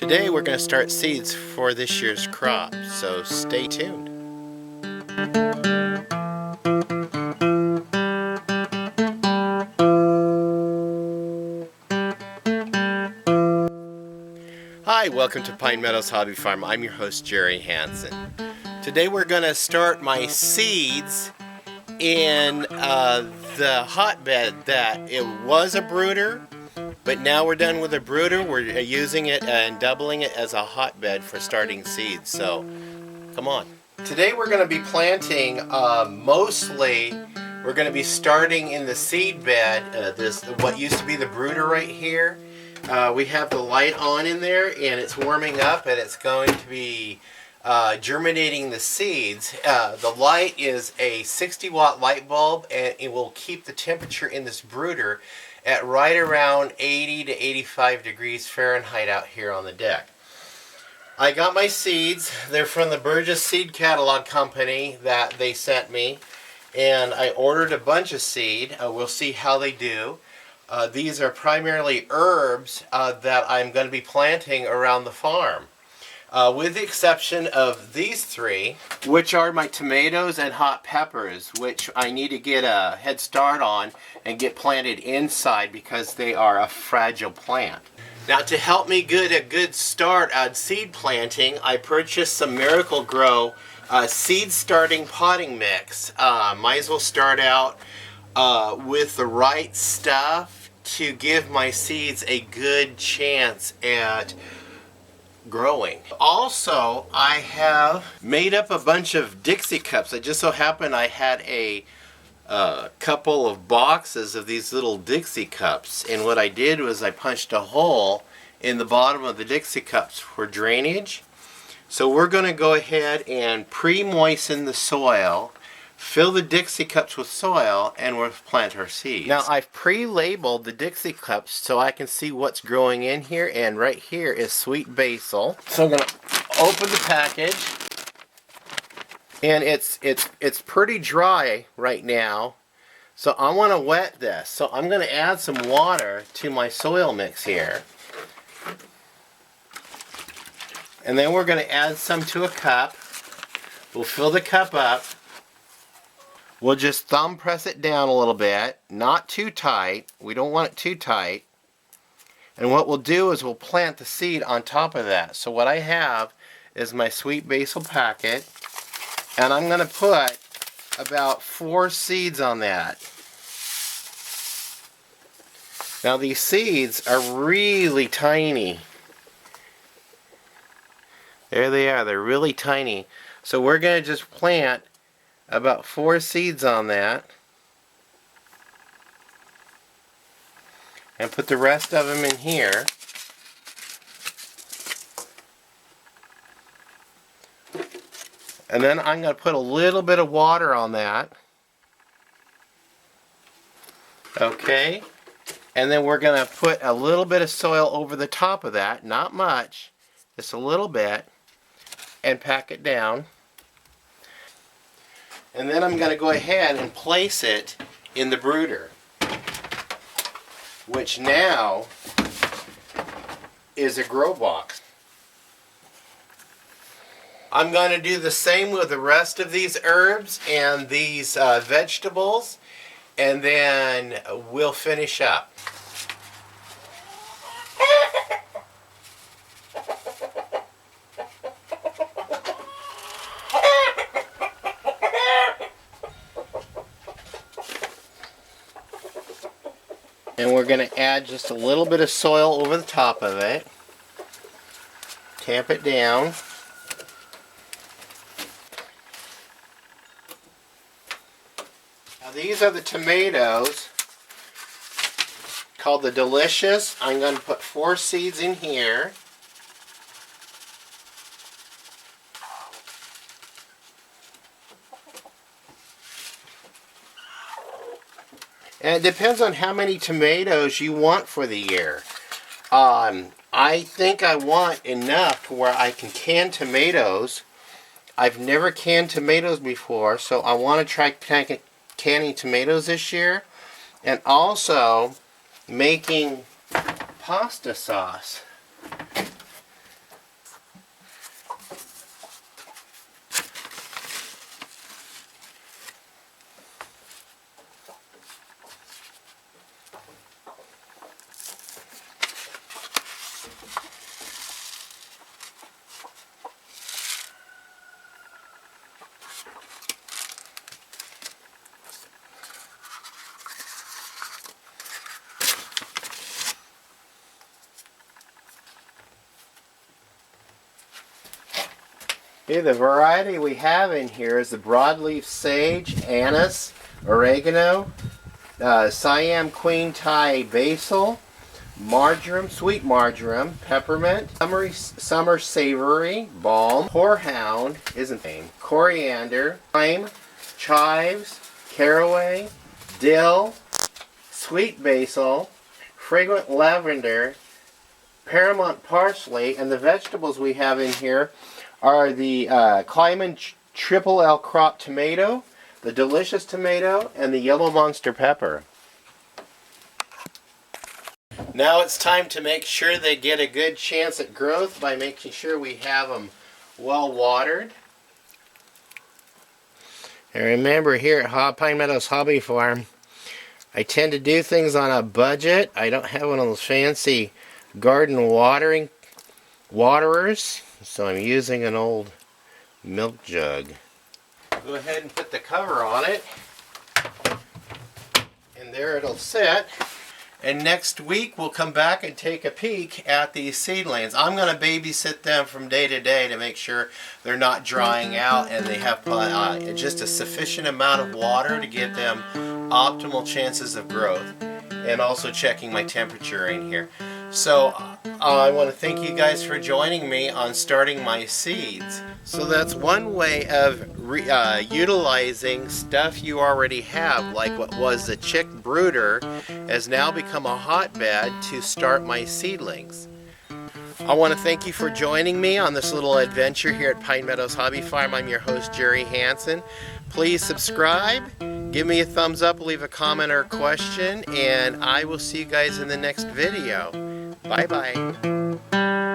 Today we're going to start seeds for this year's crop, so stay tuned. Hi, welcome to Pine Meadows Hobby Farm. I'm your host, Jerry Hansen. Today we're going to start my seeds in the hotbed that it was a brooder, but now we're done with the brooder. We're using it and doubling it as a hotbed for starting seeds. So, come on. Today we're going to be planting mostly. We're going to be starting in the seed bed. This what used to be the brooder right here. We have the light on in there, and it's warming up, and it's going to be germinating the seeds. The light is a 60-watt light bulb, and it will keep the temperature in this brooder at right around 80 to 85 degrees Fahrenheit out here on the deck. I got my seeds. They're from the Burgess Seed Catalog Company that they sent me, and I ordered a bunch of seed. We'll see how they do. These are primarily herbs that I'm going to be planting around the farm. With the exception of these three, which are my tomatoes and hot peppers, which I need to get a head start on and get planted inside because they are a fragile plant. Now, to help me get a good start on seed planting, I purchased some Miracle-Gro seed starting potting mix. Might as well start out with the right stuff to give my seeds a good chance at growing. Also, I have made up a bunch of Dixie Cups. It just so happened I had a couple of boxes of these little Dixie Cups, and what I did was I punched a hole in the bottom of the Dixie Cups for drainage. So we're going to go ahead and pre-moisten the soil, fill the Dixie Cups with soil, and we'll plant our seeds. Now, I've pre-labeled the Dixie Cups so I can see what's growing in here, and right here is sweet basil. So I'm going to open the package, and it's pretty dry right now, so I want to wet this. So I'm going to add some water to my soil mix here. And then we're going to add some to a cup. We'll fill the cup up. We'll just thumb press it down a little bit, not too tight. We don't want it too tight. And what we'll do is we'll plant the seed on top of that. So what I have is my sweet basil packet, and I'm going to put about 4 seeds on that. Now these seeds are really tiny. There they are. They're really tiny. So we're going to just plant about 4 seeds on that, and put the rest of them in here. And then I'm going to put a little bit of water on that. Okay. And then we're going to put a little bit of soil over the top of that, not much, just a little bit, and pack it down. And then I'm going to go ahead and place it in the brooder, which now is a grow box. I'm going to do the same with the rest of these herbs and these vegetables, and then we'll finish up. And we're going to add just a little bit of soil over the top of it. Tamp it down. Now these are the tomatoes called the Delicious. I'm going to put 4 seeds in here. And it depends on how many tomatoes you want for the year. I think I want enough where I can can tomatoes. I've never canned tomatoes before, so I want to try canning tomatoes this year. And also making pasta sauce. Okay, the variety we have in here is the broadleaf sage, anise, oregano, Siam Queen Thai basil, marjoram, sweet marjoram, peppermint, summer savory, balm, horehound, isn't name, coriander, thyme, chives, caraway, dill, sweet basil, fragrant lavender, paramount parsley, and the vegetables we have in here are the Kleiman Triple L crop tomato, the delicious tomato, and the yellow monster pepper. Now it's time to make sure they get a good chance at growth by making sure we have them well watered. And remember, here at Pine Meadows Hobby Farm, I tend to do things on a budget. I don't have one of those fancy garden waterers, so I'm using an old milk jug. Go ahead and put the cover on it, and there it'll sit. And next week we'll come back and take a peek at these seedlings. I'm going to babysit them from day to day to make sure they're not drying out and they have just a sufficient amount of water to give them optimal chances of growth. And also checking my temperature in here. So I want to thank you guys for joining me on starting my seeds. So that's one way of utilizing stuff you already have, like what was the chick brooder has now become a hotbed to start my seedlings. I want to thank you for joining me on this little adventure here at Pine Meadows Hobby Farm. I'm your host, Jerry Hansen. Please subscribe, give me a thumbs up, leave a comment or a question, and I will see you guys in the next video. Bye-bye.